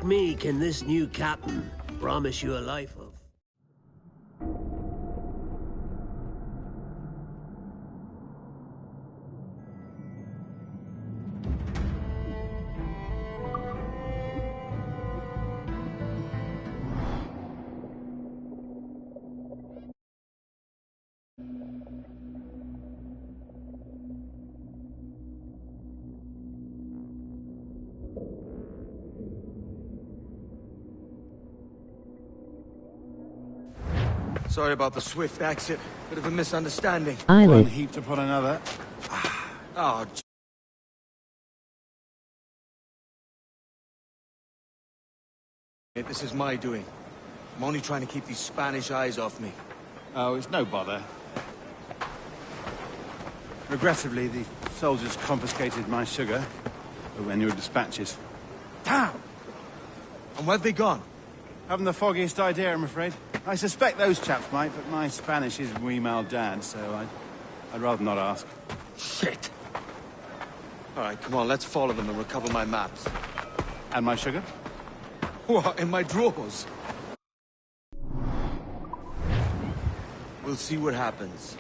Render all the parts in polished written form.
me can this new captain promise you a life of. Sorry about the swift exit. Bit of a misunderstanding. One heaped upon another. Oh, this is my doing. I'm only trying to keep these Spanish eyes off me. Oh, it's no bother. Regrettably, the soldiers confiscated my sugar when your dispatches. Damn! And where have they gone? Haven't the foggiest idea, I'm afraid. I suspect those chaps might, but my Spanish is muy mal dad, so I'd rather not ask. Shit! Alright, come on, let's follow them and recover my maps. And my sugar? What, in my drawers? We'll see what happens.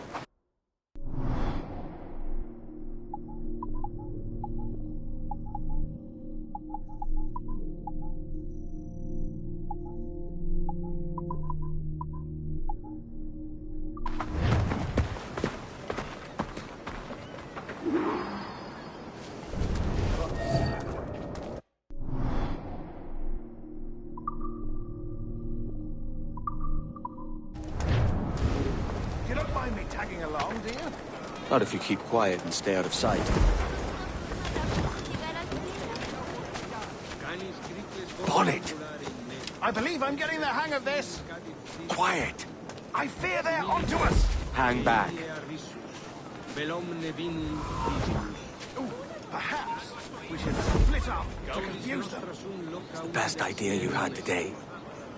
Not if you keep quiet and stay out of sight. Bonnet! I believe I'm getting the hang of this. Quiet! I fear they're onto us. Hang back. Ooh, perhaps we should split up to confuse them. It's the best idea you had today.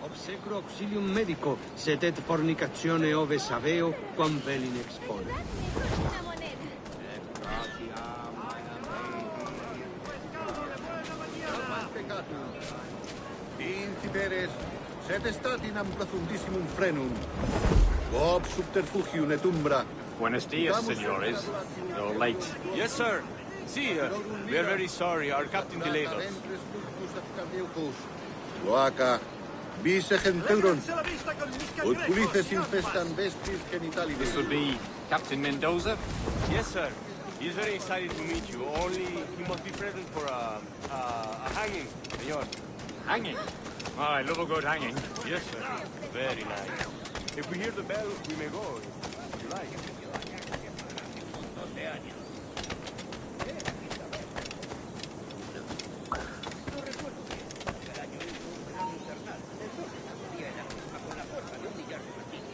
Obsecro auxilium medico, sed et fornicazione ove saveo, quam velin expone. Inciperes, sed statinam profundissimum frenum. Quod subterfugium et umbra. Buenos dias, senores. Though late. Yes, sir. See, we are very sorry. Our captain delayed us. Loaca, vise centauron. Ut pulices infestan vestris genitalides. This would be Captain Mendoza? Yes, sir. He's very excited to meet you. Only he must be present for a hanging, senor. Hanging? Oh, I love a good hanging. Yes, sir. Very nice. If we hear the bell, we may go, if you like.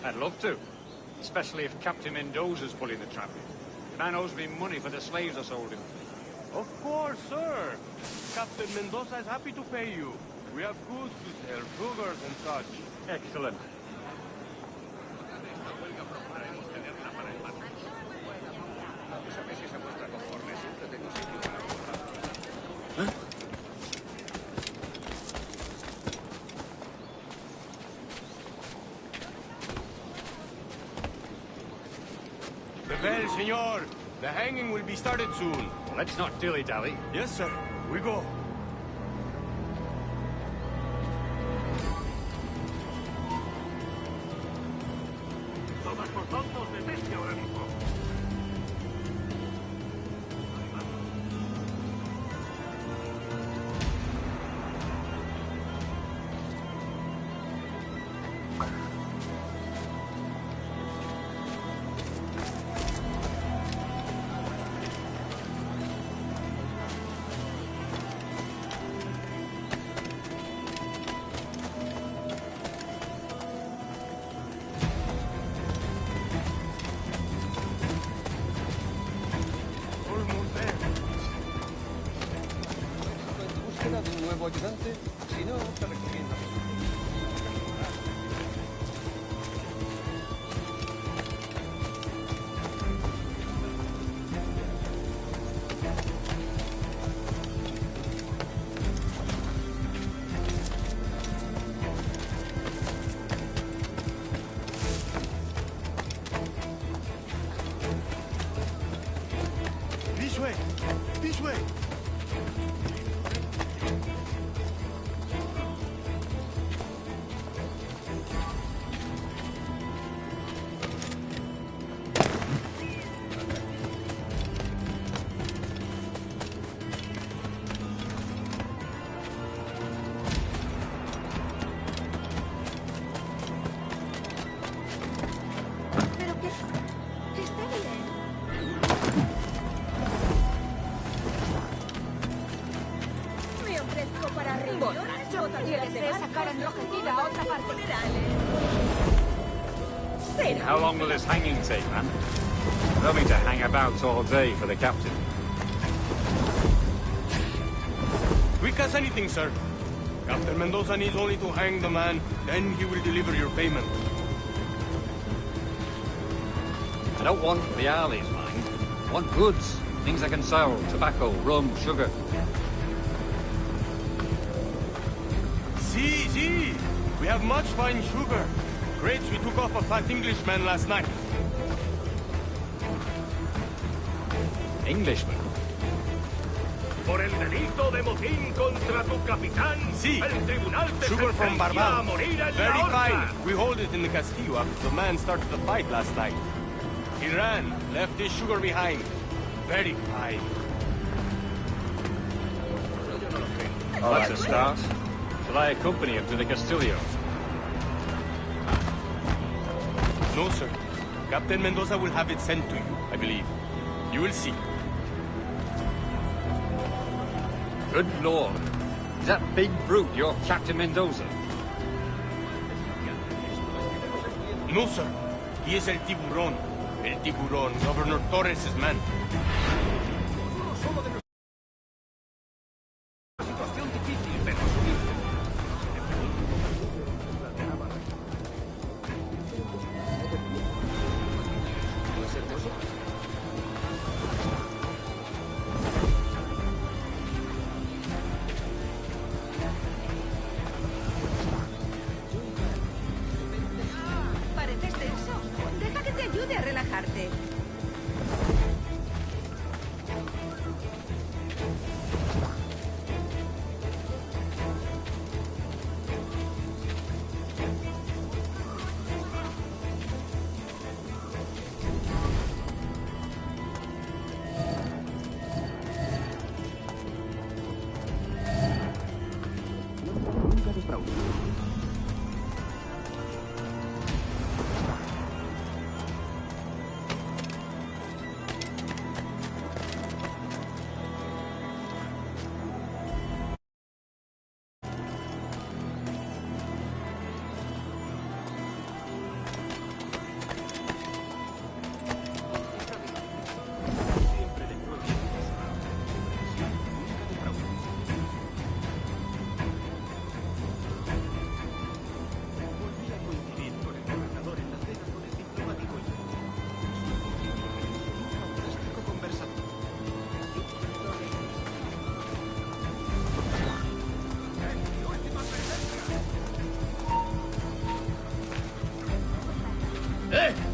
I'd love to. Especially if Captain Mendoza's pulling the traffic. The man owes me money for the slaves I sold him. Of course, sir. Captain Mendoza is happy to pay you. We have goods to sell, sugars and such. Excellent. The bell, senor. The hanging will be started soon. Let's not dilly-dally. Yes, sir. We go. Ayudante, si no, te recomiendo. mucho y le deseo sacar enrojecida a otra parte. How long will this hanging take, man? We're having to hang about all day for the captain. Quick as anything, sir. Captain Mendoza needs only to hang the man, then he will deliver your payment. I don't want reales, mind. I want goods. Things I can sell. Tobacco, rum, sugar. See. We have much fine sugar. Crates we took off a fat Englishman last night. Englishman? Por el delito de motín contra tu capitán, Sí. el tribunal te Sugar from sentencia a Barbados. morir en Very la horca. fine. We hold it in the Castillo after the man started the fight last night. He ran, left his sugar behind. Very fine. That's a start. Shall I accompany him to the Castillo? No, sir. Captain Mendoza will have it sent to you, I believe. You will see. Good Lord. Is that big brute your Captain Mendoza? No, sir. He is El Tiburón. El Tiburón, Governor Torres' man. Pareces tenso. Deja que te ayude a relajarte.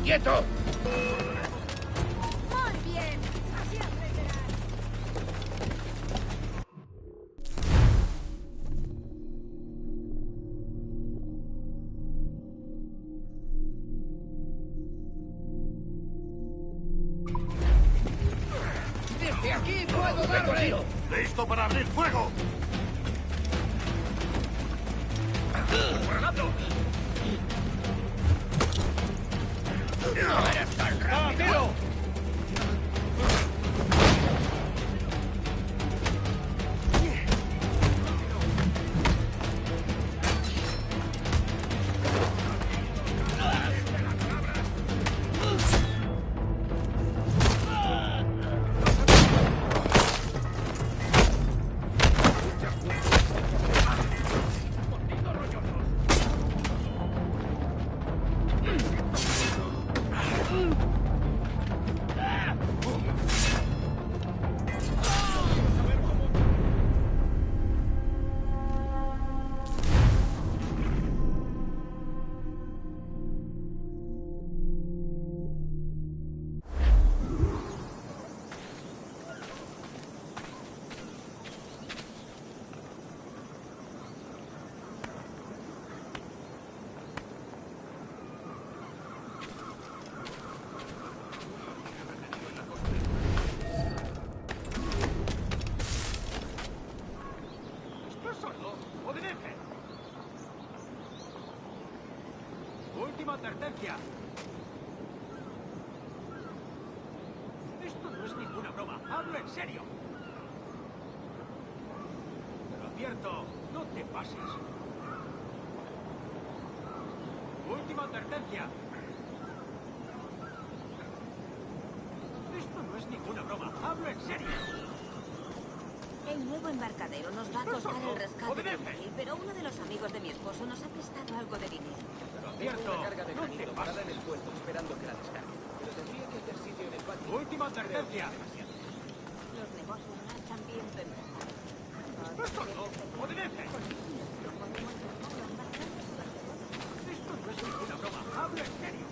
¡Quieto! Muy bien. Así aprenderás. ¡Desde aquí puedo darle! ¡Listo para abrir fuego! ¡Granado! ¡No eres tan rápido! Última advertencia. Esto no es ninguna broma. Hablo en serio. Te lo advierto. No te pases. pases. Última advertencia. Esto no es ninguna broma. Hablo en serio. El nuevo embarcadero nos va a costar el rescate del rey, pero uno de los amigos de mi esposo nos ha prestado algo de dinero. Pero cierto, Una carga de no te granito parada pases. en el puerto esperando que la descargue. Pero tendría que hacer sitio en el patio. Última advertencia. Los negocios no están bien pensados. Esto no obedece. Esto no es ninguna broma. Hablo en serio.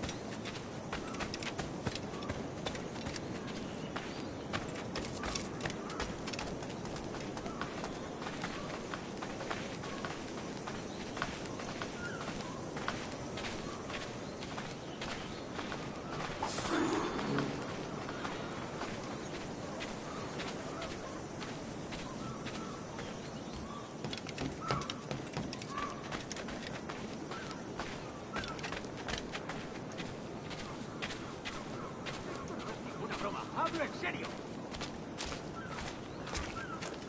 ¡Hablo en serio!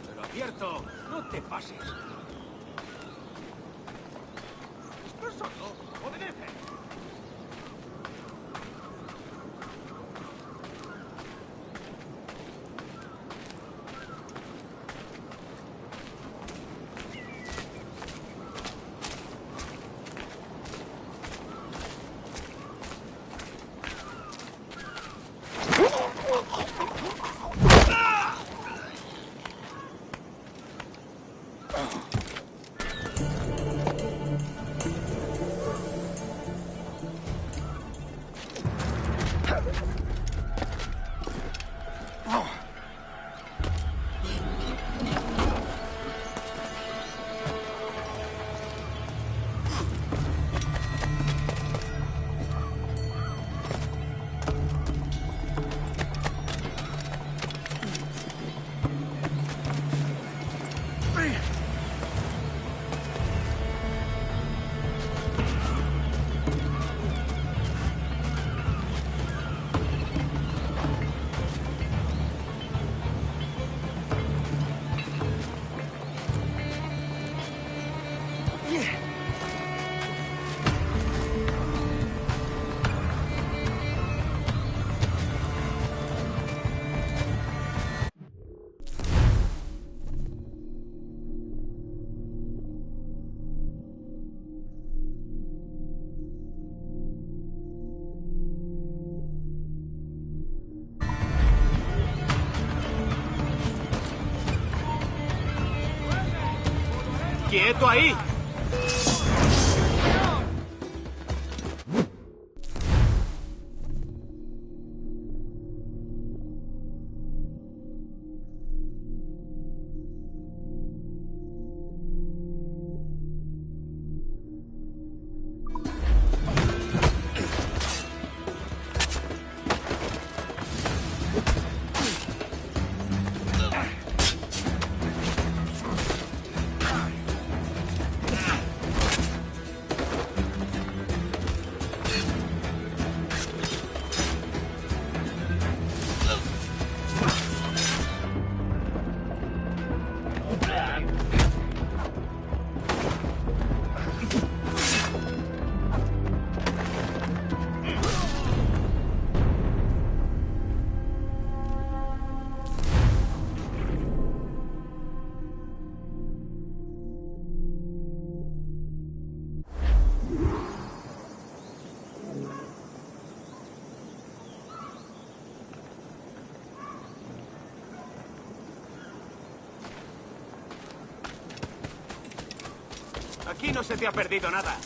Pero advierto, no te pases. ¡Estás sordo! ¡Obedece! ¡Quieto ahí! Aquí no se te ha perdido nada.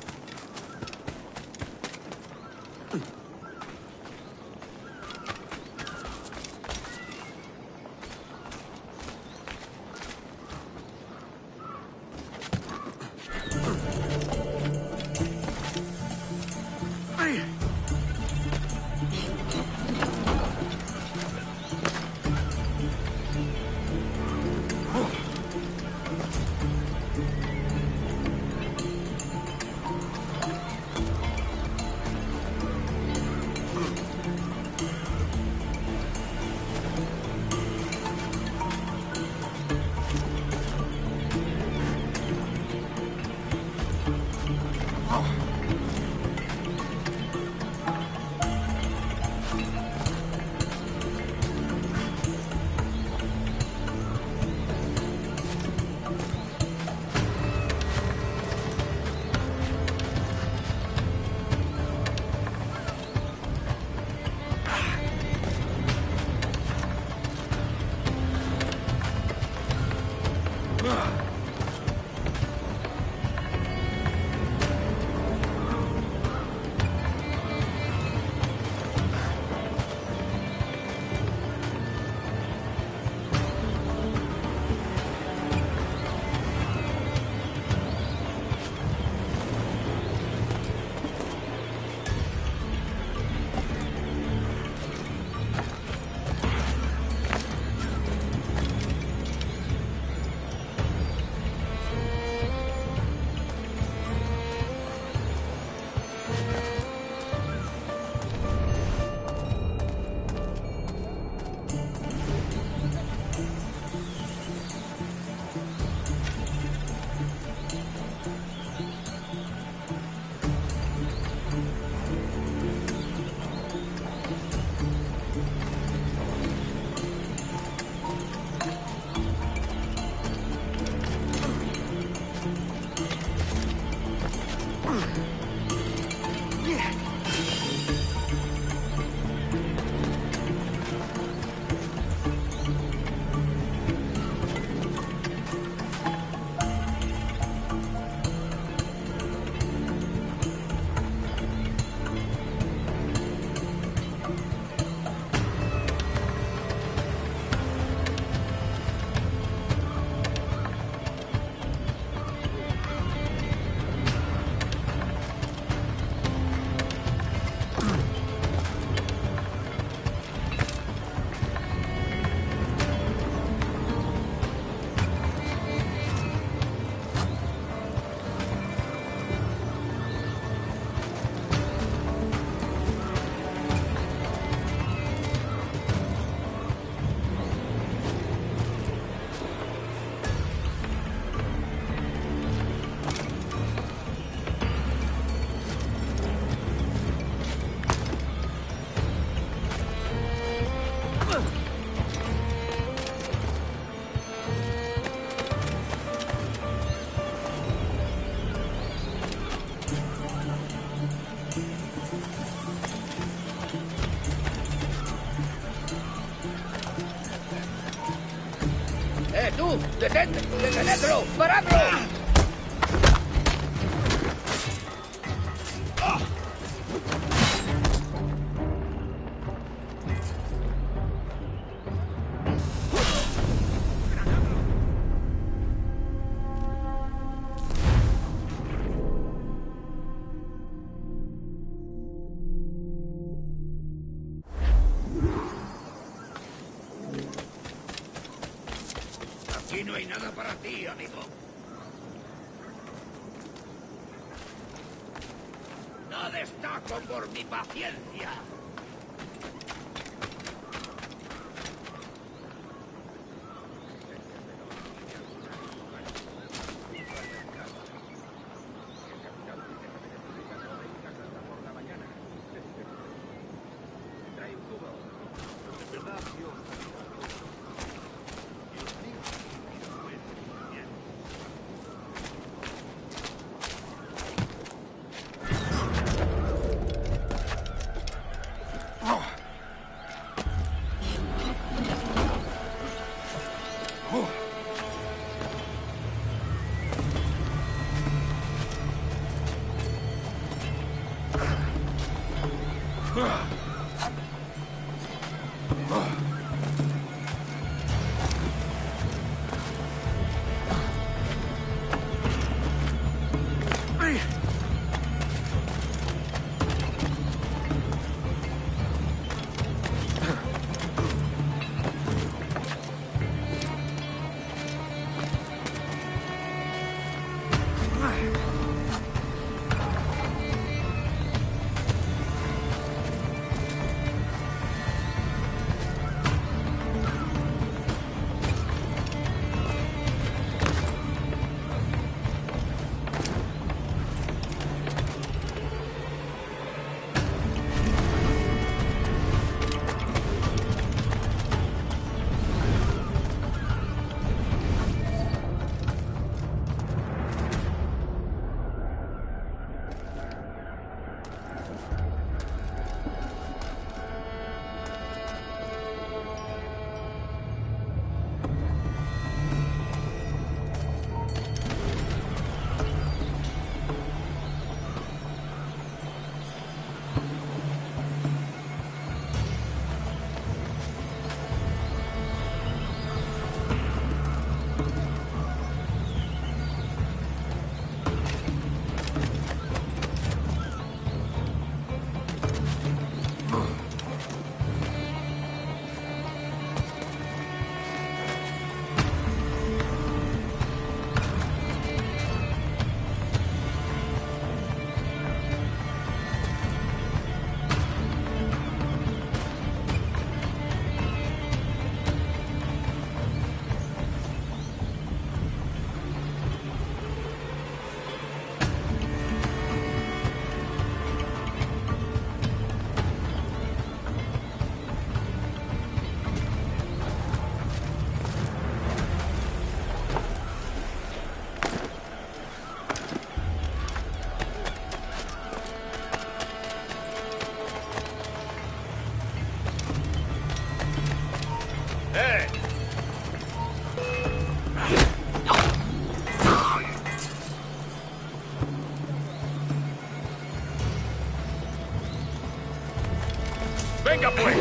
¡Tú! ¡Detente! ¡Detenedlo! ¡Paradlo! Aquí no hay nada para ti, amigo. No destaco por mi paciencia. ¡Venga, pues!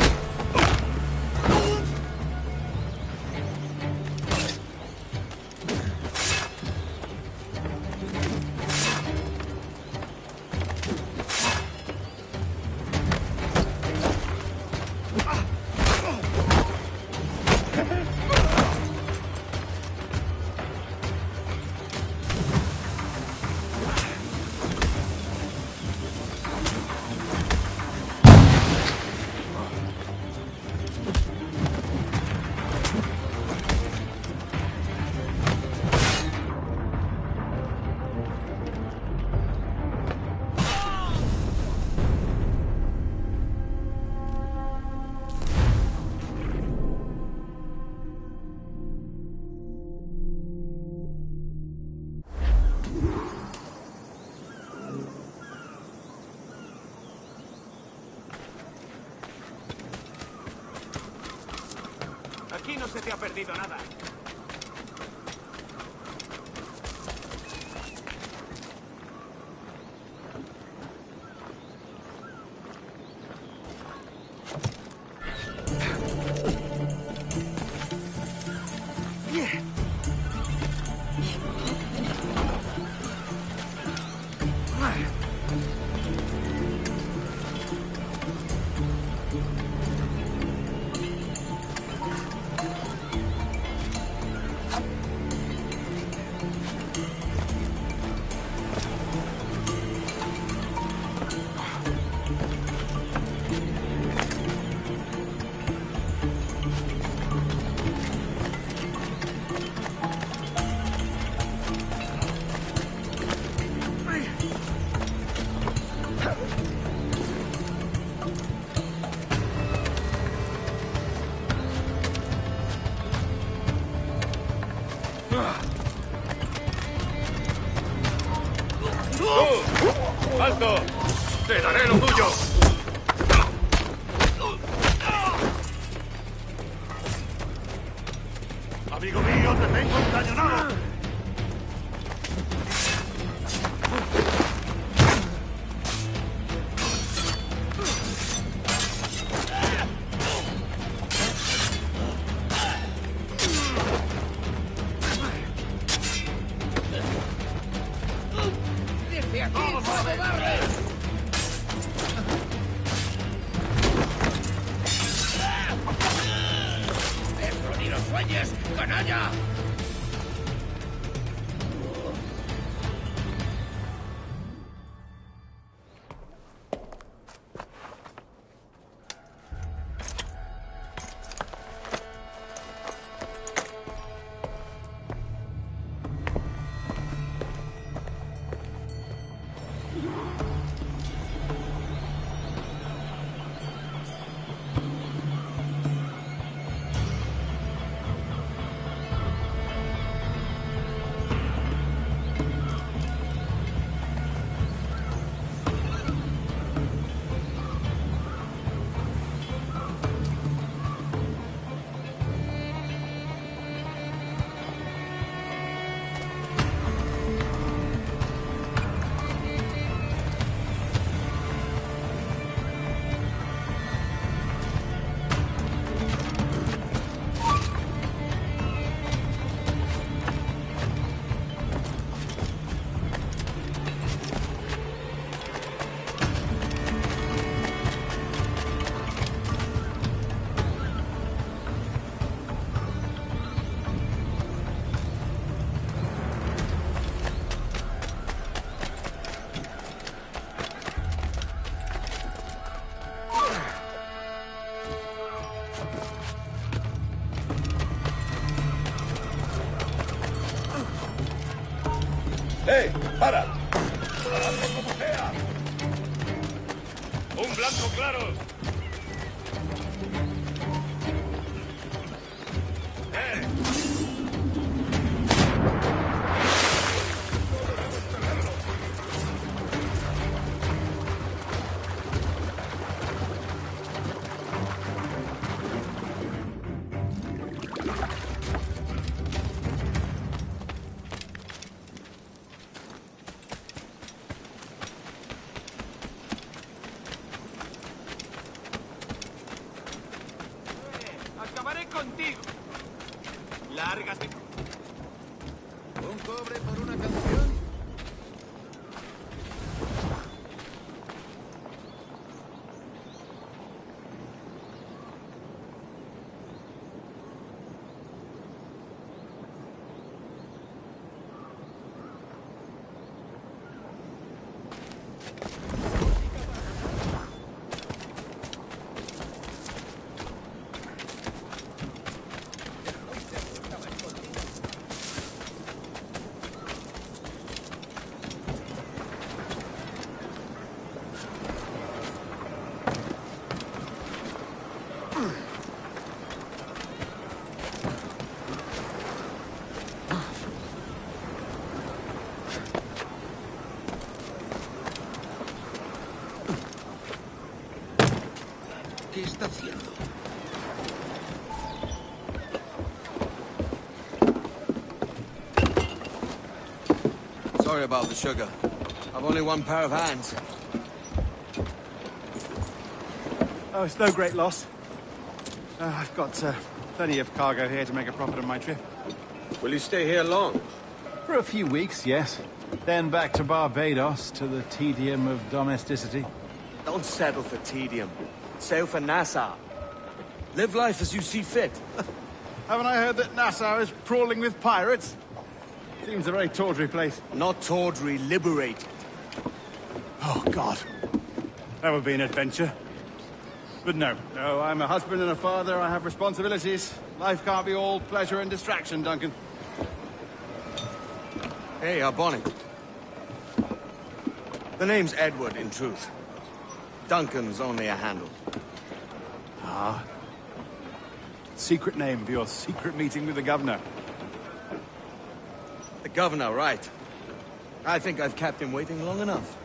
Aquí no se te ha perdido nada. ¡Alto! ¡Te daré lo tuyo! Amigo mío, te tengo encañonado. ¡Desde aquí puedo darle! ¡Eso ni lo sueñes, canalla! ¡Para! ¡Hazlo como sea! ¡Un blanco claro! Lárgate. ¿Un cobre por una canción? ¿Qué está haciendo? Sorry about the sugar. I've only one pair of hands. Oh, it's no great loss. I've got plenty of cargo here to make a profit on my trip. Will you stay here long? For a few weeks, yes. Then back to Barbados, to the tedium of domesticity. Don't settle for tedium. Sail for Nassau. Live life as you see fit. Haven't I heard that Nassau is crawling with pirates? Seems a very tawdry place. Not tawdry, liberated. Oh, God. That would be an adventure. But no, I'm a husband and a father. I have responsibilities. Life can't be all pleasure and distraction, Duncan. Hey, our bonnet. The name's Edward, in truth. Duncan's only a handle. Ah. Secret name for your secret meeting with the governor. The governor, right. I think I've kept him waiting long enough.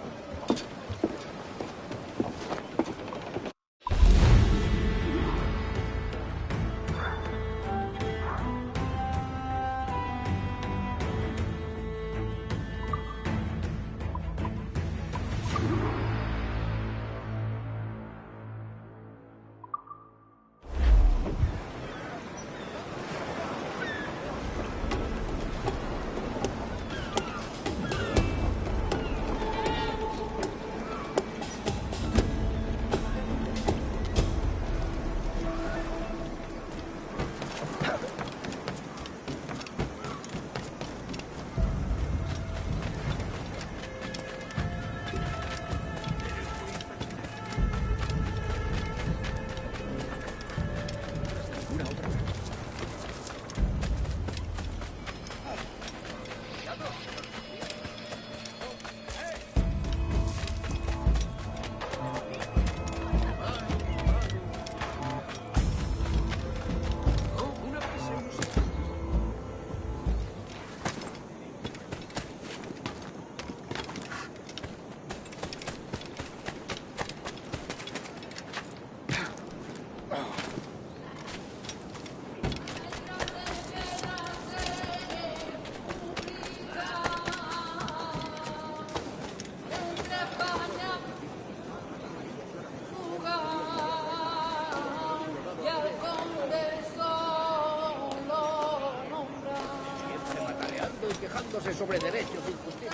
Quejándose sobre derechos e injusticia.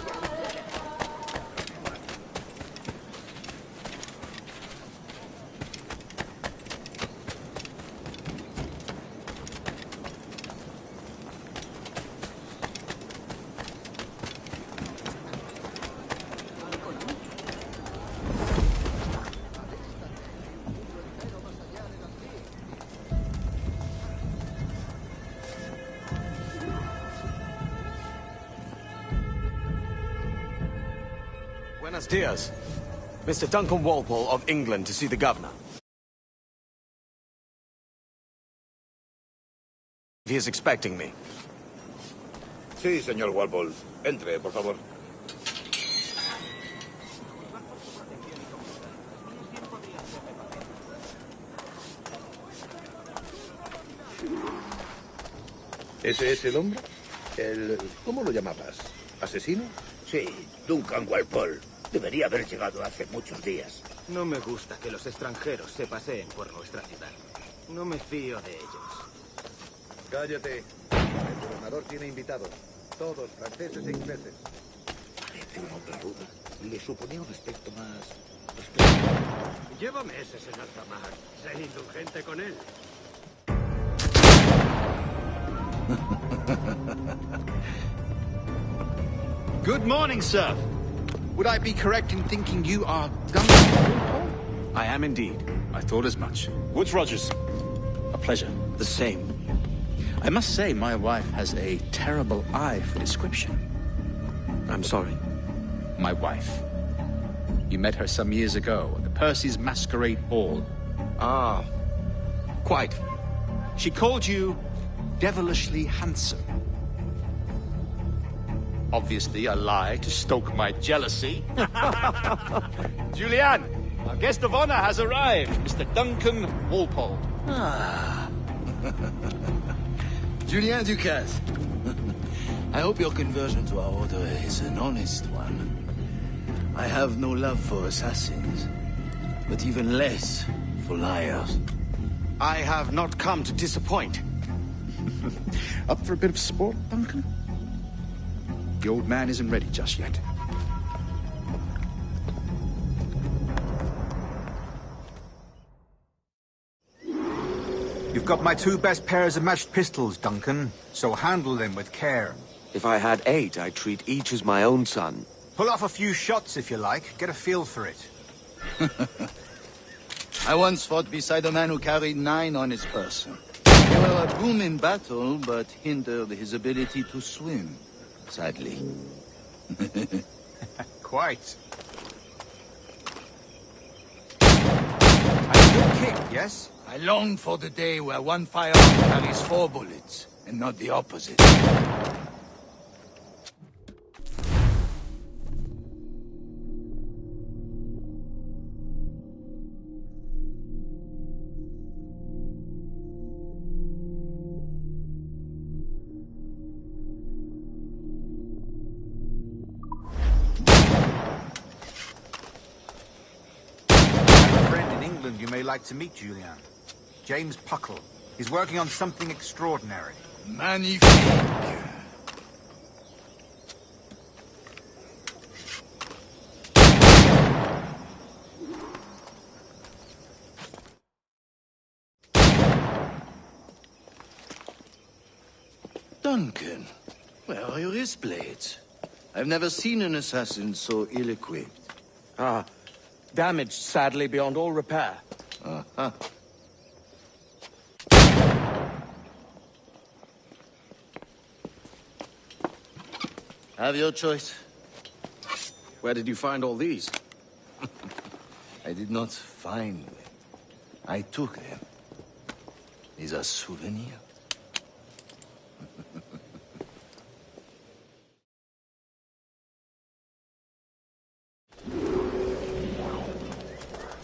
Buenos dias. Mr. Duncan Walpole of England to see the governor. He is expecting me. Sí, señor Walpole. Entre, por favor. ¿Ese es el hombre? ¿Cómo lo llamabas? ¿Asesino? Sí, Duncan Walpole. Debería haber llegado hace muchos días. No me gusta que los extranjeros se paseen por nuestra ciudad. No me fío de ellos. Cállate. El gobernador tiene invitados. Todos franceses e ingleses. Parece un hombre rudo. Le suponía un aspecto más... Lleva meses en alta mar. Sé indulgente con él. Good morning, sir. Would I be correct in thinking you are Duncan? I am indeed. I thought as much. Woods Rogers. A pleasure. The same. I must say, my wife has a terrible eye for description. I'm sorry. My wife. You met her some years ago at the Percy's Masquerade Ball. Ah, quite. She called you devilishly handsome. Obviously a lie to stoke my jealousy. Julianne, our guest of honor has arrived, Mr. Duncan Walpole. Ah. Julien Ducasse. I hope your conversion to our order is an honest one. I have no love for assassins, but even less for liars. I have not come to disappoint. Up for a bit of sport, Duncan? The old man isn't ready just yet. You've got my 2 best pairs of matched pistols, Duncan, so handle them with care. If I had 8, I'd treat each as my own son. Pull off a few shots if you like, get a feel for it. I once fought beside a man who carried 9 on his person. They were a boom in battle, but hindered his ability to swim, sadly. Quite. A good kick, yes? I long for the day where one firearm carries 4 bullets, and not the opposite. You may like to meet Julian. James Puckle. He's working on something extraordinary. Magnifique! Duncan, where are your wrist blades? I've never seen an assassin so ill-equipped. Ah, damaged, sadly, beyond all repair. Uh-huh. Have your choice. Where did you find all these? I did not find them. I took them. These are souvenirs.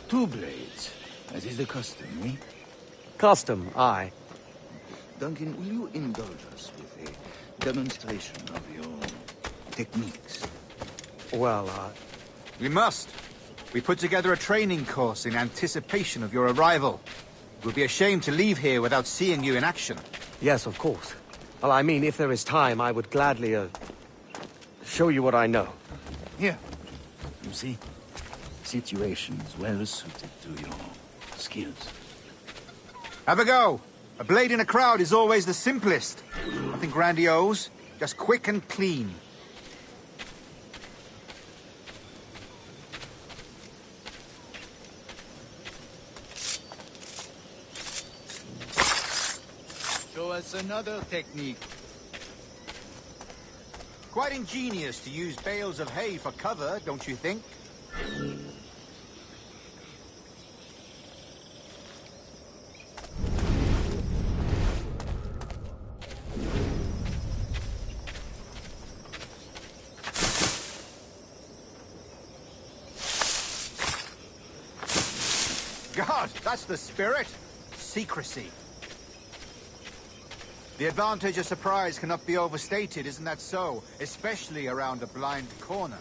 Two blades. That is the custom, eh? Custom, aye. Duncan, will you indulge us with a demonstration of your techniques? Well, We must. We put together a training course in anticipation of your arrival. It would be a shame to leave here without seeing you in action. Yes, of course. Well, I mean, if there is time, I would gladly, show you what I know. Here. You see? Situations well suited to your skills. Have a go. A blade in a crowd is always the simplest. Nothing grandiose, just quick and clean. Show us another technique. Quite ingenious to use bales of hay for cover, don't you think? God, that's the spirit. Secrecy. The advantage of surprise cannot be overstated, isn't that so? Especially around a blind corner.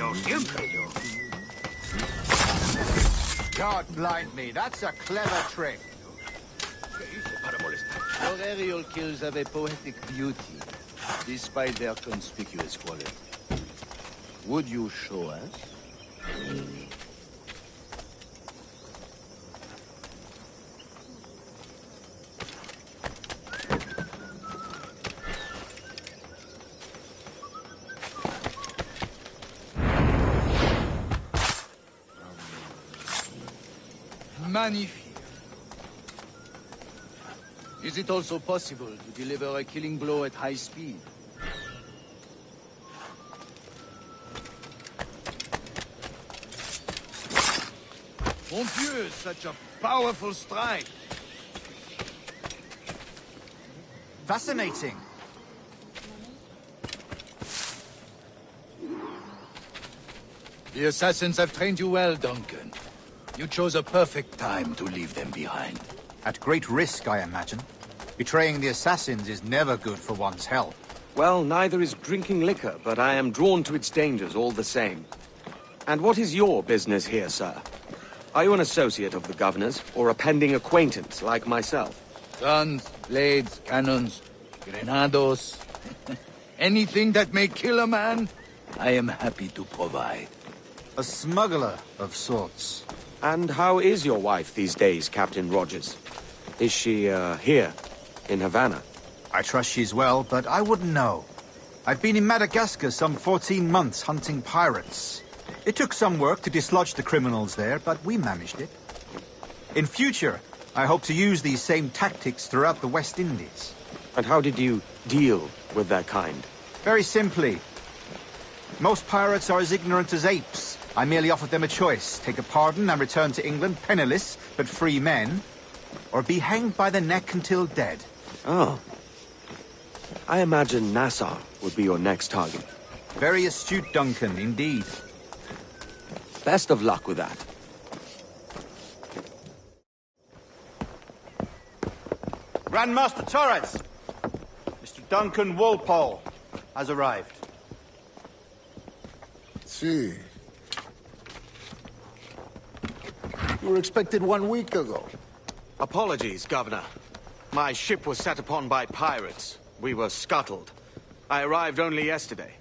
yo, siempre yo. God blind me, that's a clever trick. Your aerial kills have a poetic beauty, despite their conspicuous quality. Would you show us? Magnifique. Is it also possible to deliver a killing blow at high speed? Mon Dieu, such a powerful strike! Fascinating. The assassins have trained you well, Duncan. You chose a perfect time to leave them behind. At great risk, I imagine. Betraying the assassins is never good for one's health. Well, neither is drinking liquor, but I am drawn to its dangers all the same. And what is your business here, sir? Are you an associate of the governor's, or a pending acquaintance like myself? Guns, blades, cannons, grenados. Anything that may kill a man, I am happy to provide. A smuggler of sorts. And how is your wife these days, Captain Rogers? Is she, here, in Havana? I trust she's well, but I wouldn't know. I've been in Madagascar some 14 months hunting pirates. It took some work to dislodge the criminals there, but we managed it. In future, I hope to use these same tactics throughout the West Indies. And how did you deal with that kind? Very simply. Most pirates are as ignorant as apes. I merely offered them a choice. Take a pardon and return to England penniless, but free men, or be hanged by the neck until dead. Oh. I imagine Nassau would be your next target. Very astute, Duncan, indeed. Best of luck with that. Grandmaster Torres! Mr. Duncan Walpole has arrived. See. You were expected 1 week ago. Apologies, Governor. My ship was set upon by pirates. We were scuttled. I arrived only yesterday.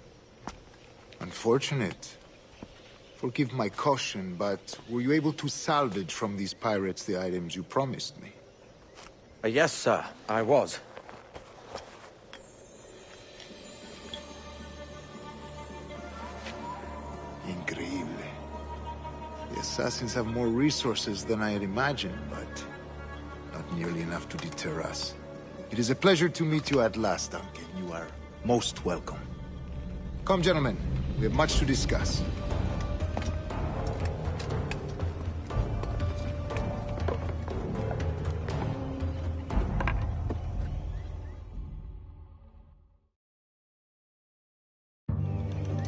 Unfortunate. Forgive my caution, but were you able to salvage from these pirates the items you promised me? Yes, sir, I was. Increíble. The assassins have more resources than I had imagined, but not nearly enough to deter us. It is a pleasure to meet you at last, Duncan. You are most welcome. Come, gentlemen. We have much to discuss.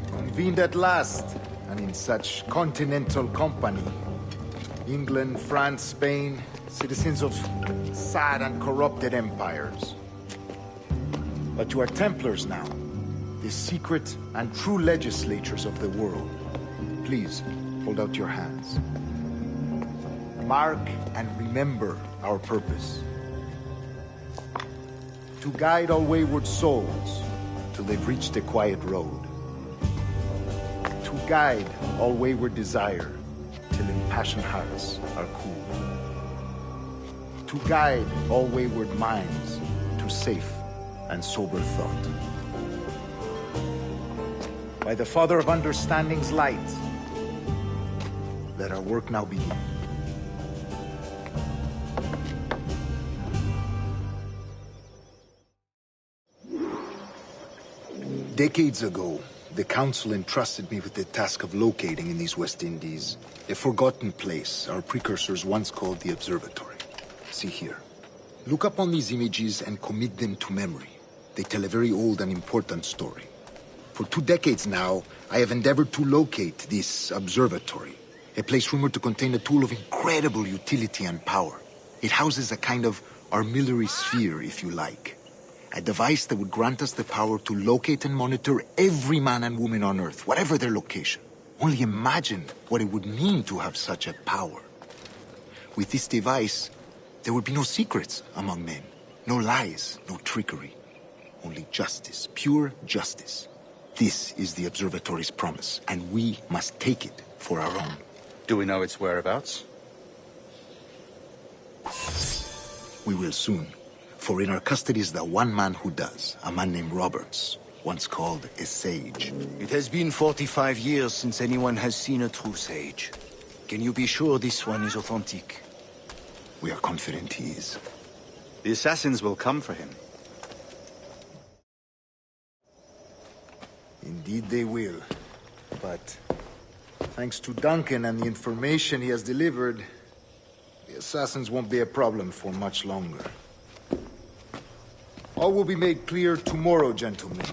Convened at last, and in such continental company. England, France, Spain, citizens of sad and corrupted empires. But you are Templars now, the secret and true legislators of the world. Please, hold out your hands. Mark and remember our purpose. To guide all wayward souls till they've reached a quiet road. To guide all wayward desire till impassioned hearts are cool. To guide all wayward minds to safe and sober thought. By the Father of Understanding's light, let our work now begin. Decades ago, the Council entrusted me with the task of locating in these West Indies a forgotten place our precursors once called the Observatory. See here. Look upon these images and commit them to memory. They tell a very old and important story. For 2 decades now, I have endeavored to locate this observatory, a place rumored to contain a tool of incredible utility and power. It houses a kind of armillary sphere, if you like. A device that would grant us the power to locate and monitor every man and woman on Earth, whatever their location. Only imagine what it would mean to have such a power. With this device, there would be no secrets among men. No lies, no trickery. Only justice, pure justice. This is the Observatory's promise, and we must take it for our own. Do we know its whereabouts? We will soon. For in our custody is the one man who does, a man named Roberts, once called a sage. It has been 45 years since anyone has seen a true sage. Can you be sure this one is authentic? We are confident he is. The assassins will come for him. Indeed they will. But thanks to Duncan and the information he has delivered, the assassins won't be a problem for much longer. All will be made clear tomorrow, gentlemen,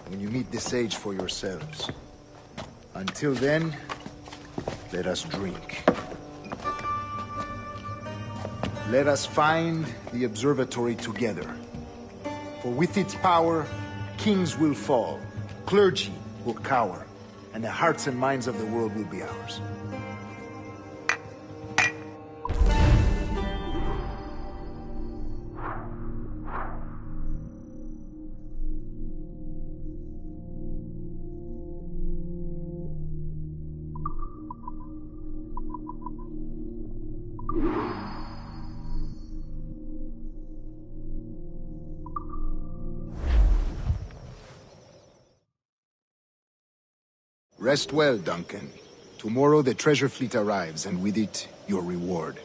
when you meet the sage for yourselves. Until then, let us drink. Let us find the observatory together. For with its power, kings will fall, clergy will cower, and the hearts and minds of the world will be ours. Rest well, Duncan. Tomorrow the treasure fleet arrives, and with it, your reward.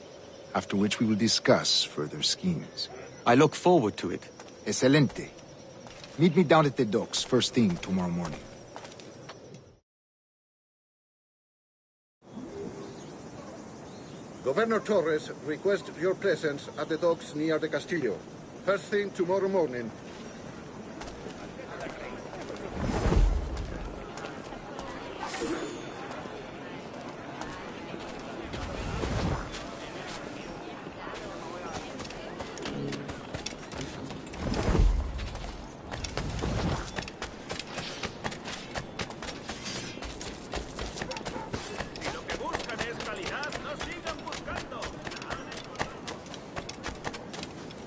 After which we will discuss further schemes. I look forward to it. Excelente. Meet me down at the docks first thing tomorrow morning. Governor Torres requests your presence at the docks near the Castillo. First thing tomorrow morning.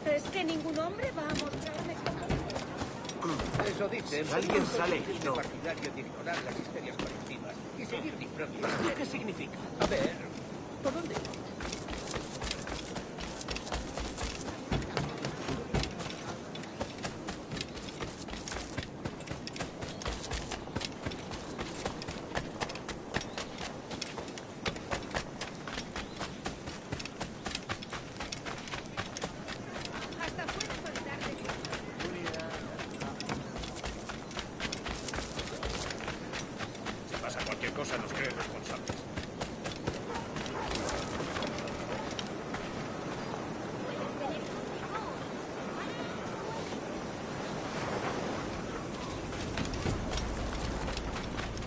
Es que ningún hombre va a mostrarme cómo... Eso dicen. Alguien sale. No. Partidario de ignorar las histerias colectivas y seguir mi propio. ¿Qué significa? A ver, ¿por dónde? cosa nos cree responsables.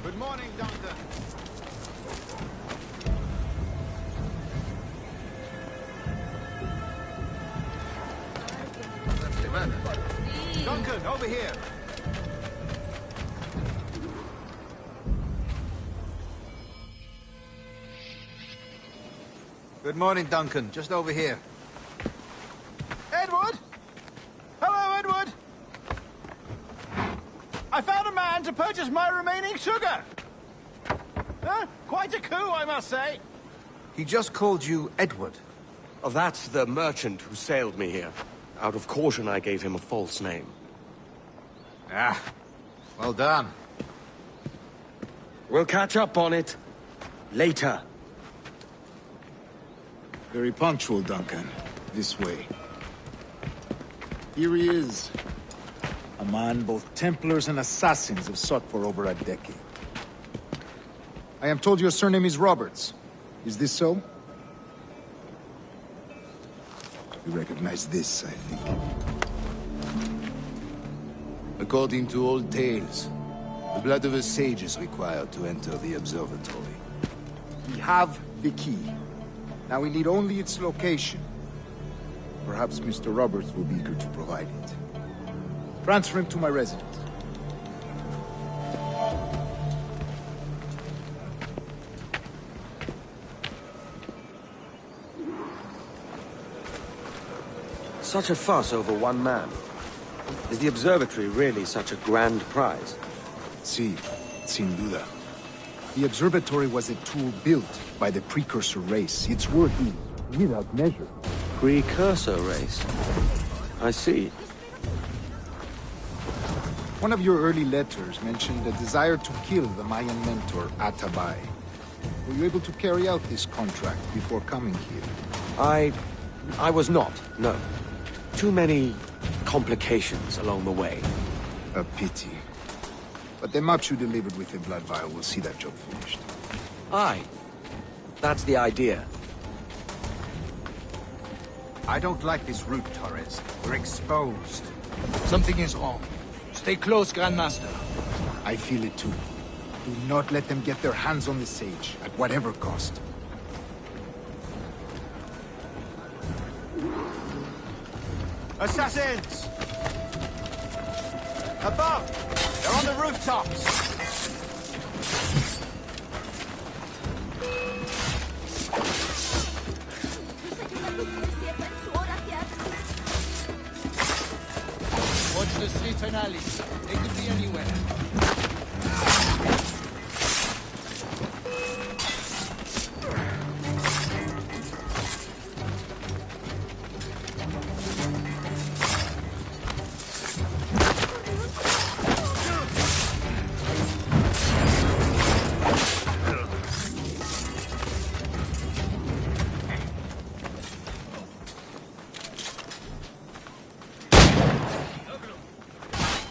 Good morning, Doctor. Duncan, over here. Good morning, Duncan. Just over here. Edward? Hello, Edward. I found a man to purchase my remaining sugar. Quite a coup, I must say. He just called you Edward. Oh, that's the merchant who sailed me here. Out of caution, I gave him a false name. Ah, well done. We'll catch up on it later. Very punctual, Duncan. This way. Here he is. A man both Templars and Assassins have sought for over a decade. I am told your surname is Roberts. Is this so? You recognize this, I think. According to old tales, the blood of a sage is required to enter the observatory. We have the key. Now we need only its location. Perhaps Mr. Roberts will be eager to provide it. Transfer him to my residence. Such a fuss over one man. Is the observatory really such a grand prize? Sí, sin duda. The observatory was a tool built by the precursor race. Its worth is without measure. Precursor race? I see. One of your early letters mentioned a desire to kill the Mayan mentor, Atabay. Were you able to carry out this contract before coming here? I was not, no. Too many complications along the way. A pity. But the maps you delivered with the blood vial will see that job finished. Aye. That's the idea. I don't like this route, Torres. We're exposed. Something is wrong. Stay close, Grandmaster. I feel it too. Do not let them get their hands on the sage, at whatever cost. Assassins! Above! They're on the rooftops! Watch the streets and alleys. They could be anywhere.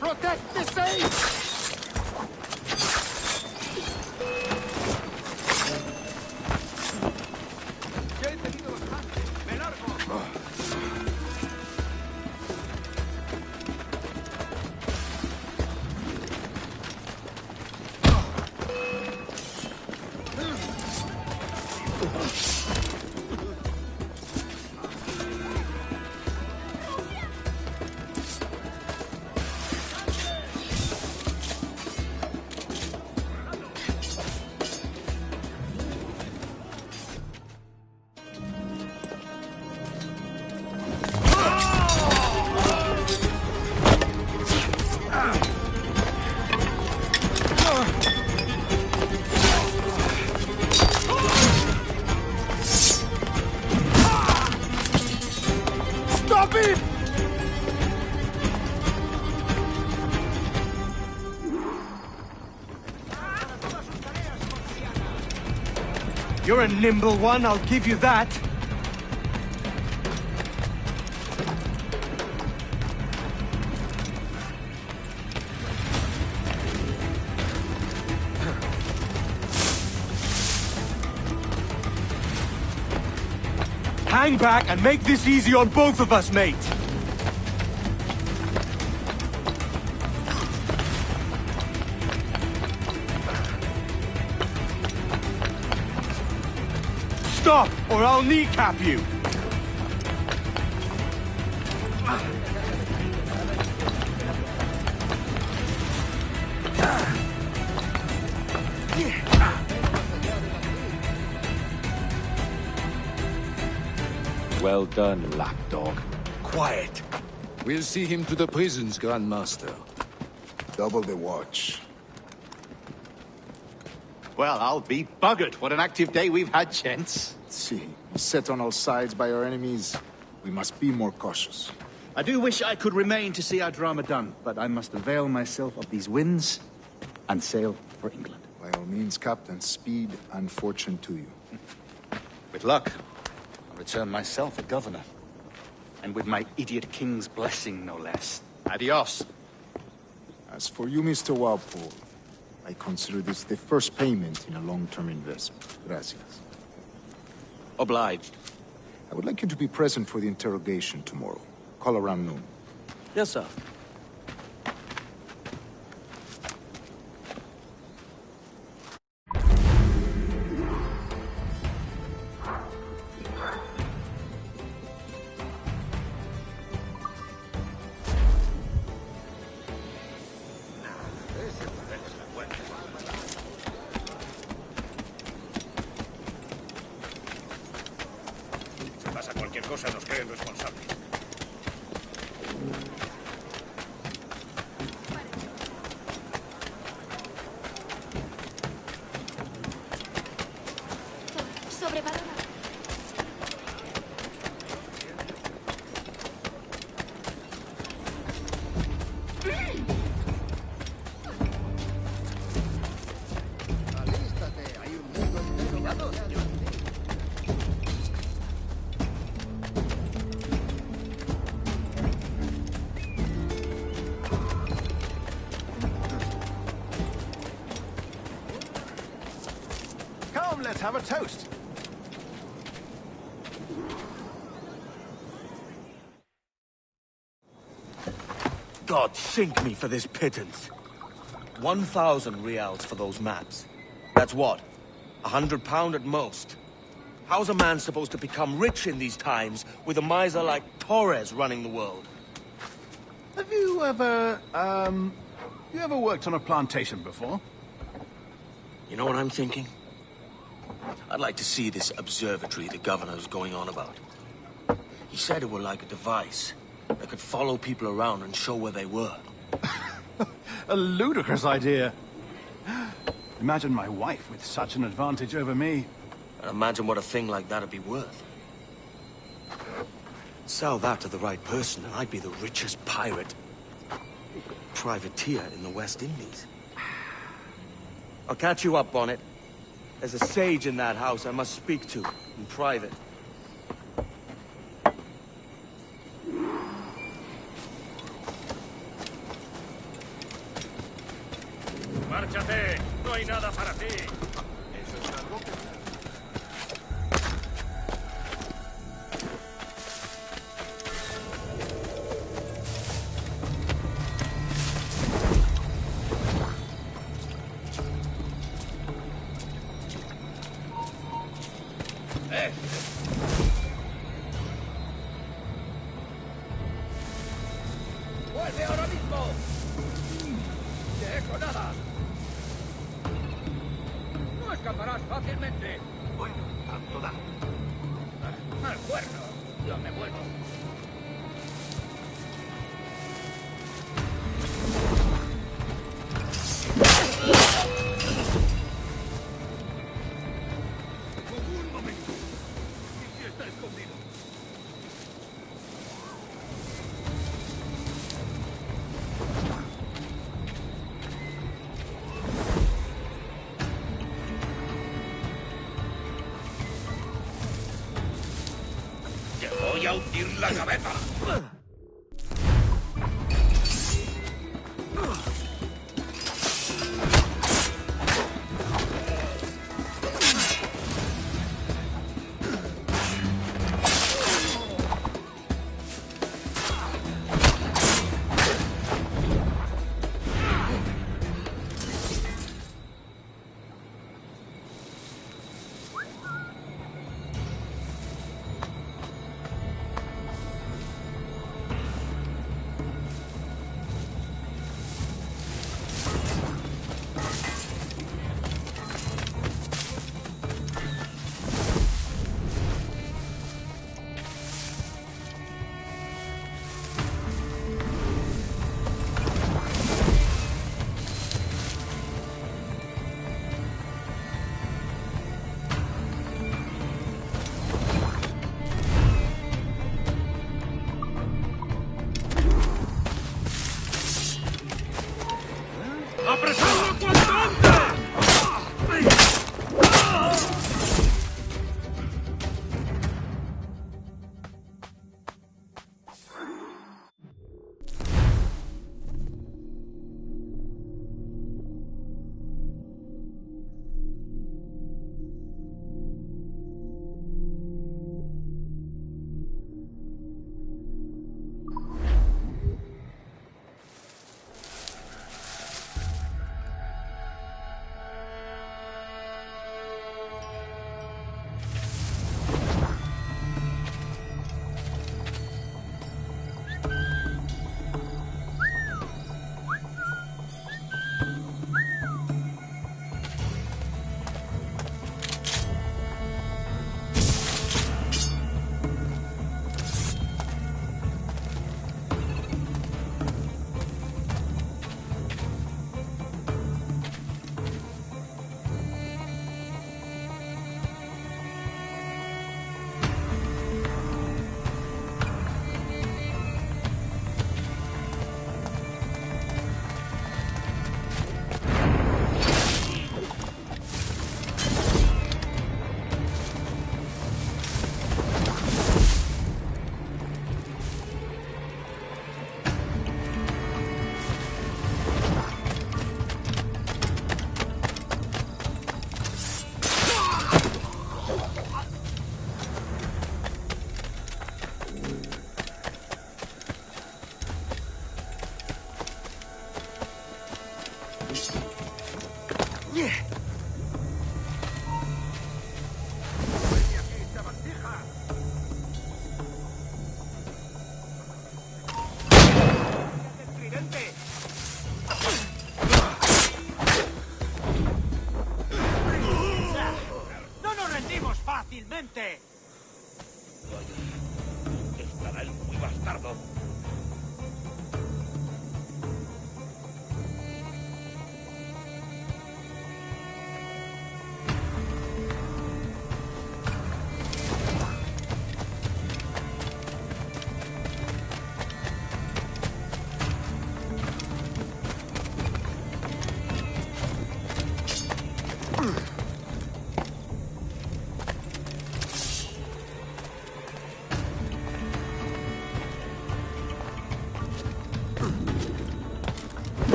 Protect the sage! Stop it! You're a nimble one, I'll give you that. Hang back and make this easy on both of us, mate. Stop, or I'll kneecap you. Well done, lapdog. Quiet. We'll see him to the prisons, Grandmaster. Double the watch. Well, I'll be buggered. What an active day we've had, gents. See, set on all sides by our enemies. We must be more cautious. I do wish I could remain to see our drama done, but I must avail myself of these winds and sail for England. By all means, Captain, speed and fortune to you. With luck, I'll return myself a governor. And with my idiot king's blessing, no less. Adios. As for you, Mr. Walpole, I consider this the first payment in a long-term investment. Gracias. Obliged. I would like you to be present for the interrogation tomorrow. Call around noon. Yes, sir. Si pasa cualquier cosa, nos creen responsables. preparada. Alístate, hay un mundo entero. Come, let's have a toast. God sink me for this pittance. 1,000 reals for those maps. That's what? £100 at most. How's a man supposed to become rich in these times with a miser like Torres running the world? Have you ever, worked on a plantation before? You know what I'm thinking? I'd like to see this observatory the governor's going on about. He said it were like a device that could follow people around and show where they were. A ludicrous idea. Imagine my wife with such an advantage over me. And imagine what a thing like that'd be worth. Sell that to the right person and I'd be the richest pirate. Privateer in the West Indies. I'll catch you up, Bonnet. There's a sage in that house I must speak to, in private. ¡Márchate! ¡No hay nada para ti! Eso es algo que... ¡Vuelve ahora mismo! ¡De eso nada! ¡No escaparás fácilmente! Bueno, tanto da. ¡Al cuerno! Yo me vuelvo. Un momento. ¿Y si está escondido? ¡Te voy a hundir la cabeza! ¡Apresadlo cuanto antes! ¡No nos rendimos fácilmente! Estará el muy bastardo.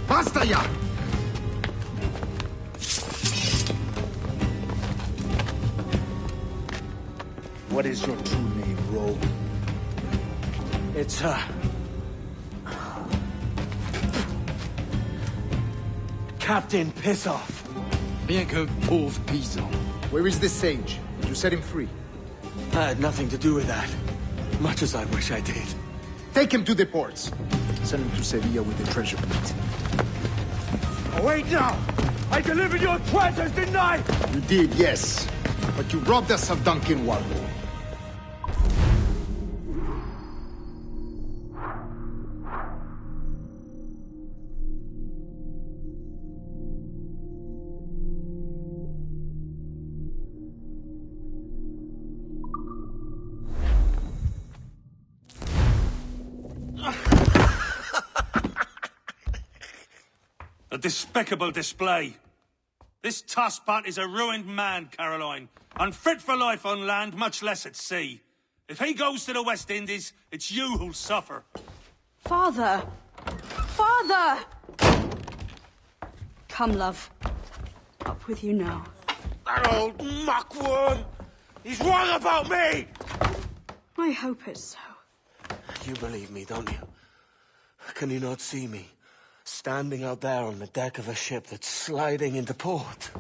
¡Basta ya! What is your true name, Rogue? It's, Captain Pissoff. Bien que pauvre paysan. Where is the sage? Did you set him free? I had nothing to do with that. Much as I wish I did. Take him to the ports. Send him to Sevilla with the treasure plate. Oh, wait now! I delivered your treasures, didn't I? You did, yes. But you robbed us of Duncan Warlow. A despicable display. This tosspot is a ruined man, Caroline. Unfit for life on land, much less at sea. If he goes to the West Indies, it's you who'll suffer. Father! Father! Come, love. Up with you now. That old muckworm! He's wrong about me! I hope it's so. You believe me, don't you? Can you not see me? Standing out there on the deck of a ship that's sliding into port.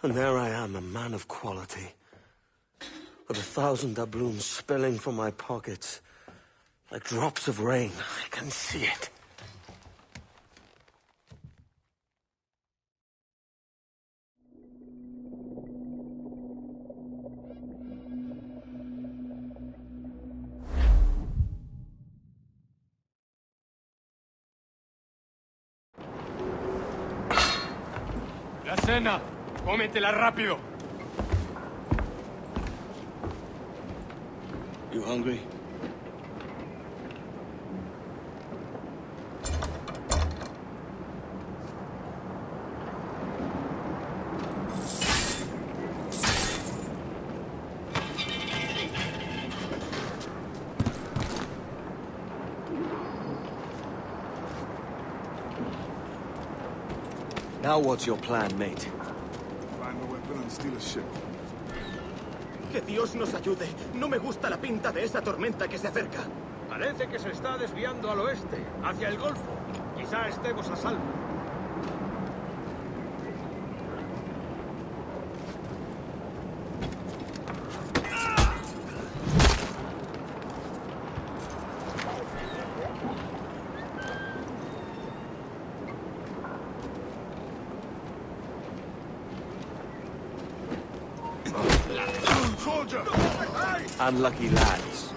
And there I am, a man of quality. With 1,000 doubloons spilling from my pockets. Like drops of rain. I can see it. La cena. Cómetela rápido. You hungry? Now what's your plan, mate? Find a weapon and steal a ship. Que Dios nos ayude. No me gusta la pinta de esa tormenta que se acerca. Parece que se está desviando al oeste, hacia el Golfo. Quizá estemos a salvo. Unlucky lads.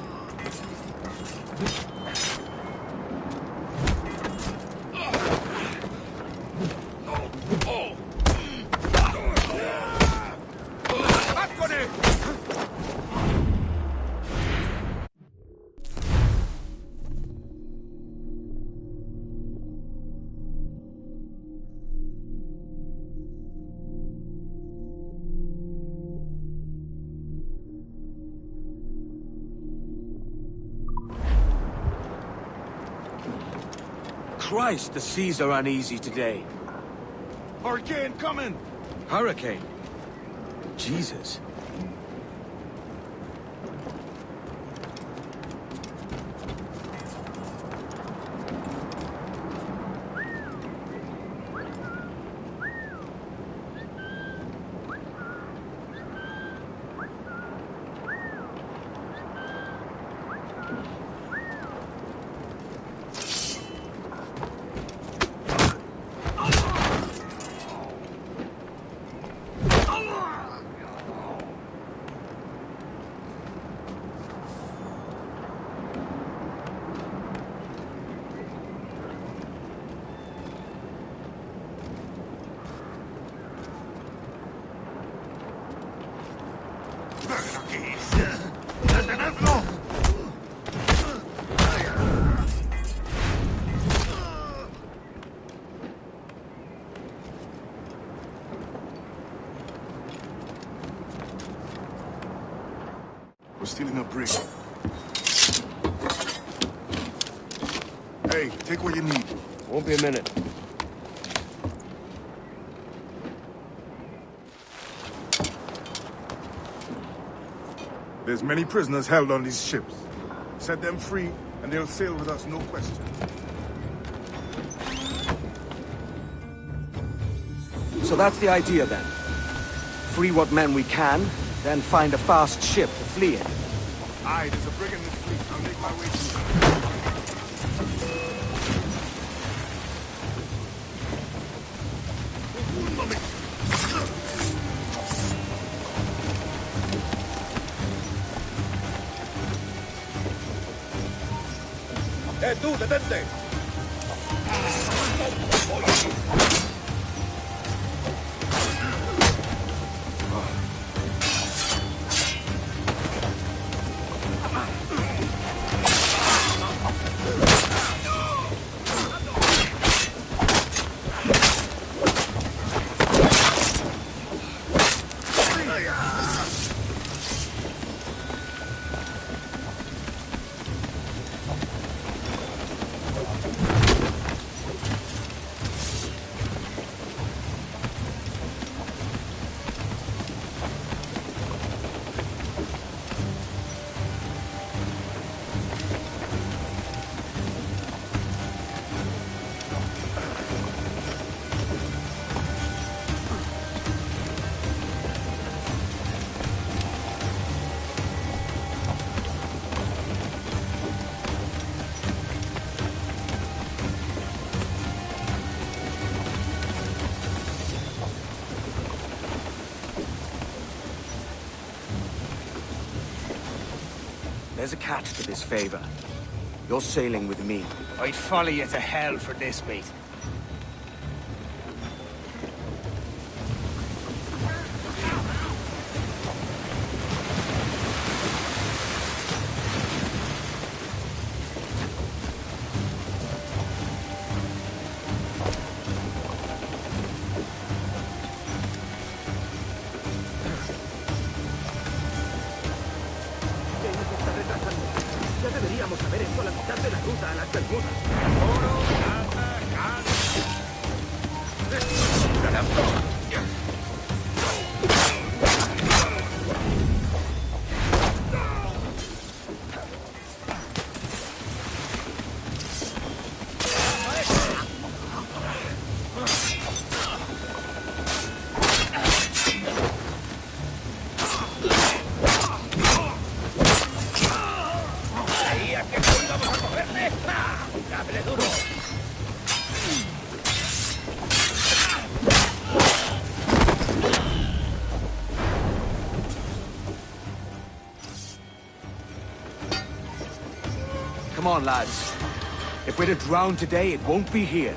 Christ, the seas are uneasy today. Hurricane coming! Hurricane? Jesus. We're stealing a brig. Hey, take what you need. Won't be a minute. There's many prisoners held on these ships. Set them free, and they'll sail with us, no question. So that's the idea then. Free what men we can, then find a fast ship to flee in. Aye, there's a brig in this fleet. I'll make my way to tú, detente! There's a catch to this favor. You're sailing with me. I'd follow you to hell for this, mate. Ya deberíamos haber hecho la mitad de la ruta a las Bermudas. Oro, plata, cal... Come on, lads. If we're to drown today, it won't be here.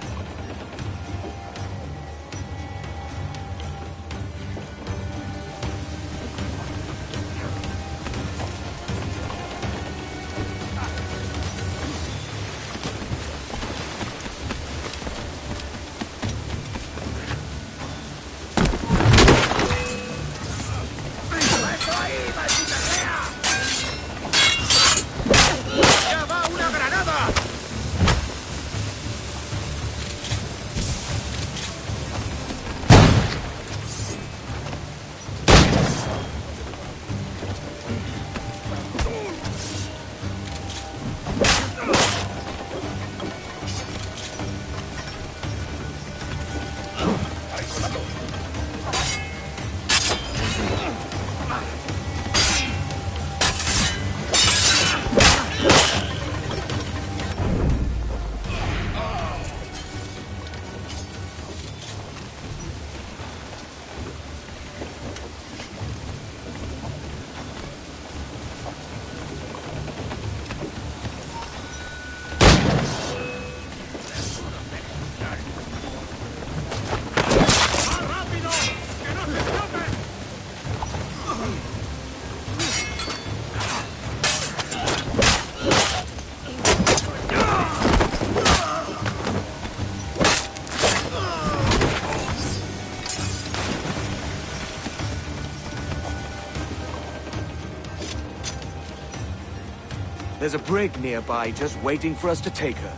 There's a brig nearby just waiting for us to take her.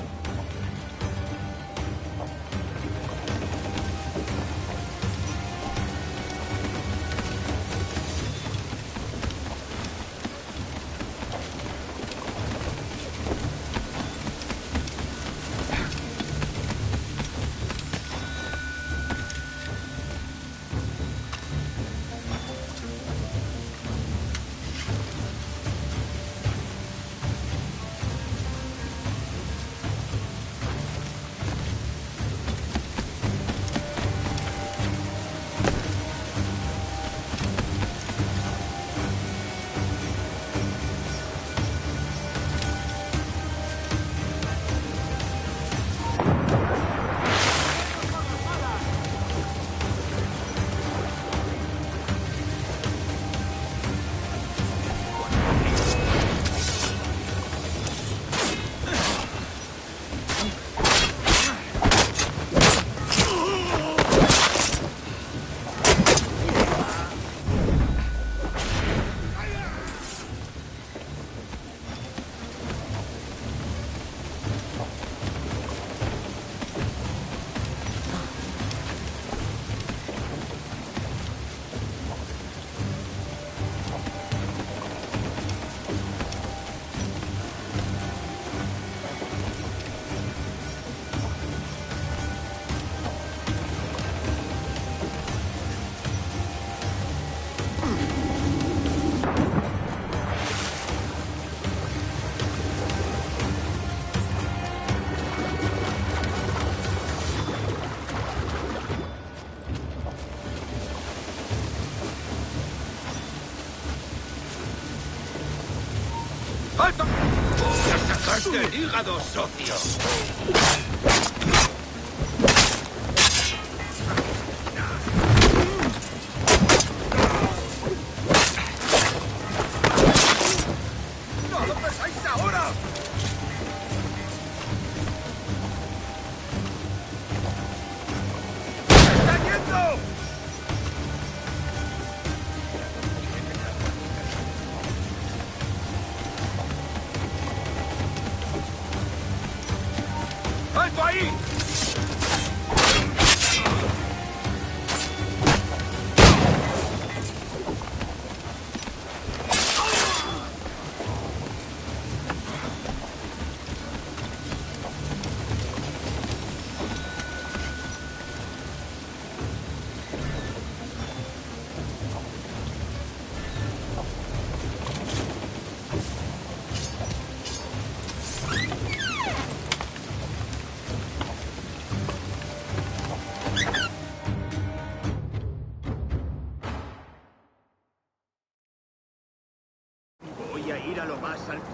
¡Alto! ¡Ya sacaste el hígado, socio! ¡No lo pensáis ahora! ¡Se está yendo! ¡Alto ahí! Voy a ir a lo más alto.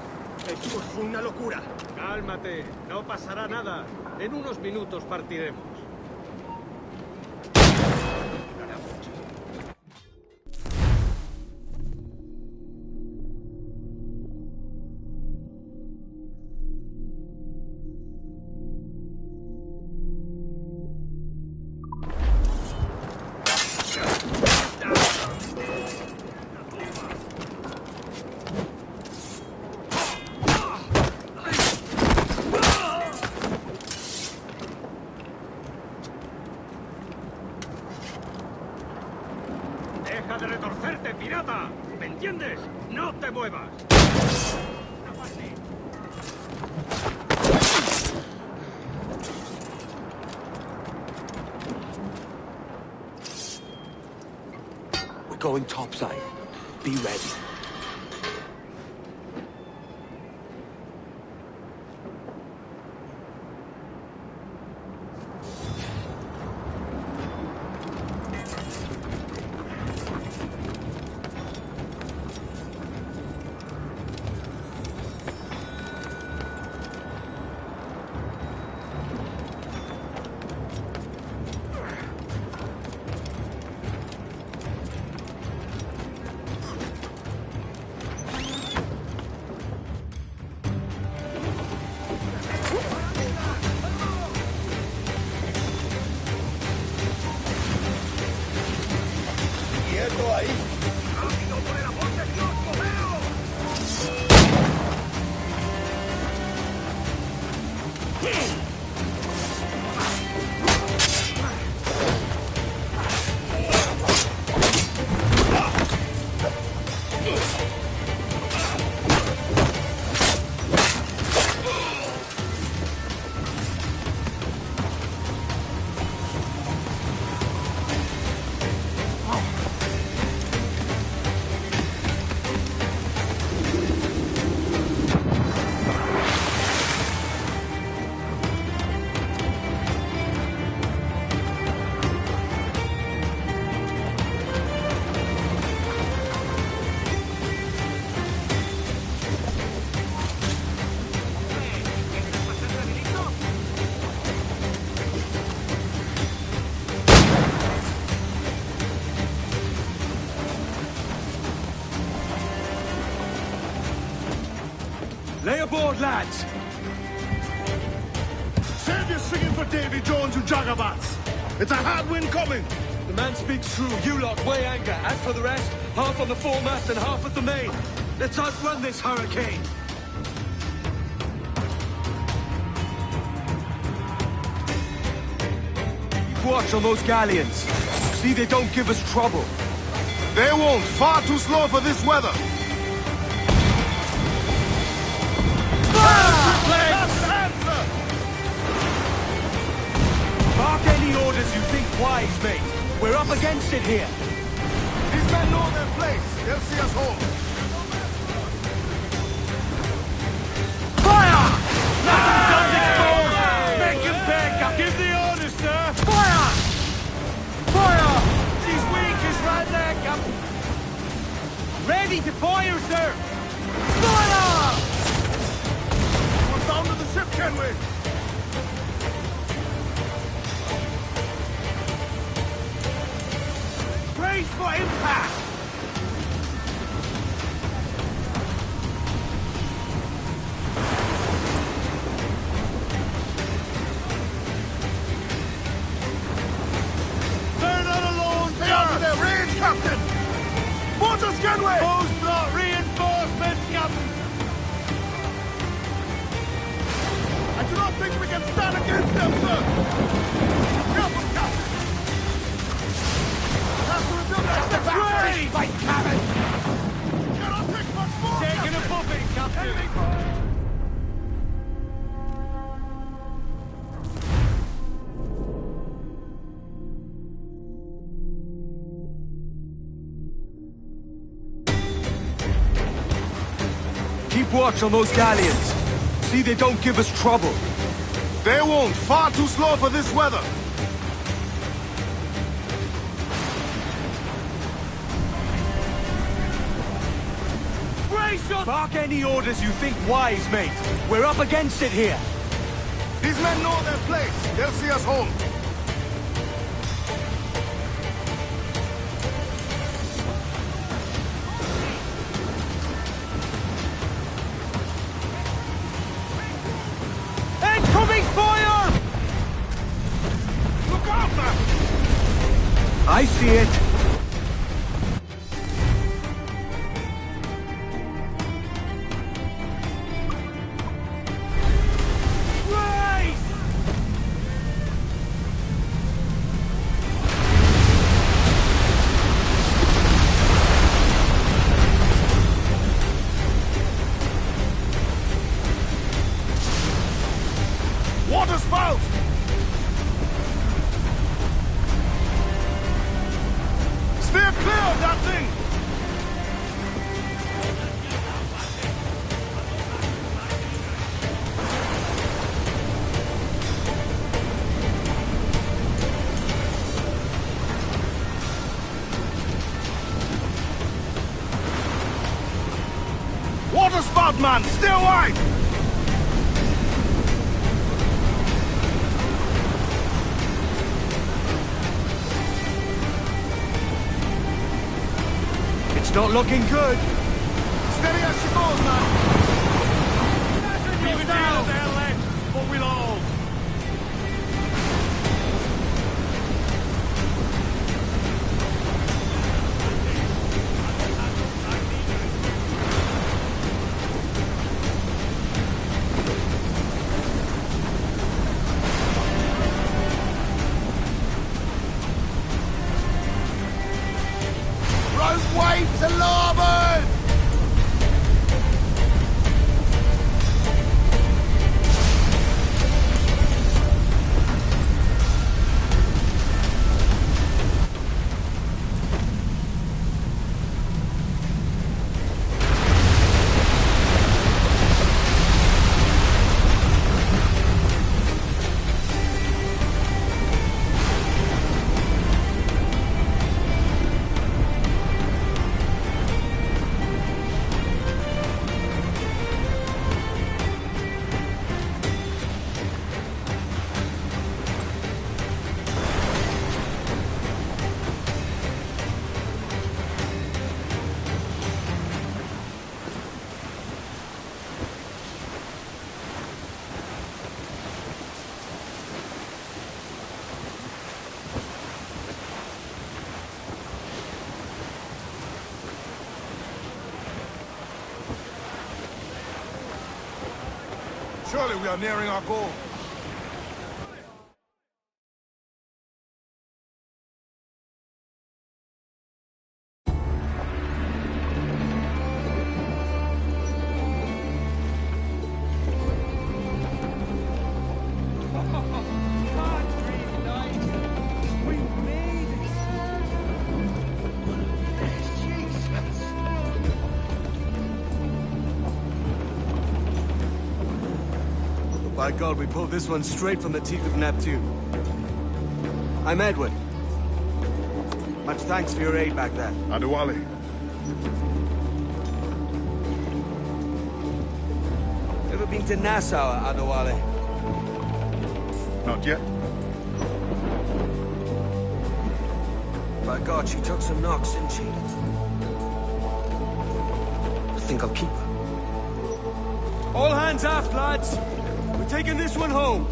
Esto es una locura. Cálmate, no pasará nada. En unos minutos partiremos. ¡Deja de retorcerte, pirata! ¿Me entiendes? ¡No te muevas! We're going topside. Be ready. Lay aboard, lads! Save your singing for Davy Jones, you jagabats! It's a hard wind coming! The man speaks true. You lot weigh anchor. As for the rest, half on the foremast and half at the main. Let's outrun this hurricane. Keep watch on those galleons. See they don't give us trouble. They won't. Far too slow for this weather. Mark any orders you think wise, mate. We're up against it here. These men know their place. They'll see us home. Fire! Nothing does exposed! Make him back up! Give the orders, sir! Fire! Fire! She's weak as right there, Captain. Ready to fire, sir! Fire! We're bound to the ship, can we? Brace for impact! They're not alone! Stay out of their range, Captain! Mortars, can we? Who's brought reinforcements, Captain? I do not think we can stand against them, sir! Careful, Captain! Ready! Fight, Captain! Cannot take much more, Taking a buffet, Captain! Keep watch on those galleons. See they don't give us trouble. They won't. Far too slow for this weather. Bark any orders you think wise, mate. We're up against it here. These men know their place. They'll see us home. Incoming fire! Look out, man! I see it. Water spout! Steer clear of that thing! Water spout, man! Stay wide! It's not looking good. Steady as she goes, man! We've down there, lad, but we'll hold. Surely we are nearing our goal. By God, we pulled this one straight from the teeth of Neptune. I'm Edward. Much thanks for your aid back there. Adewale. Ever been to Nassau, Adewale? Not yet. By God, she took some knocks, didn't she? I think I'll keep her. All hands aft, lads! We're taking this one home.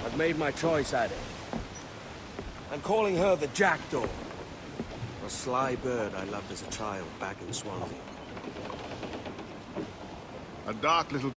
I've made my choice, Addy. I'm calling her the Jackdaw. A sly bird I loved as a child back in Swansea. A dark little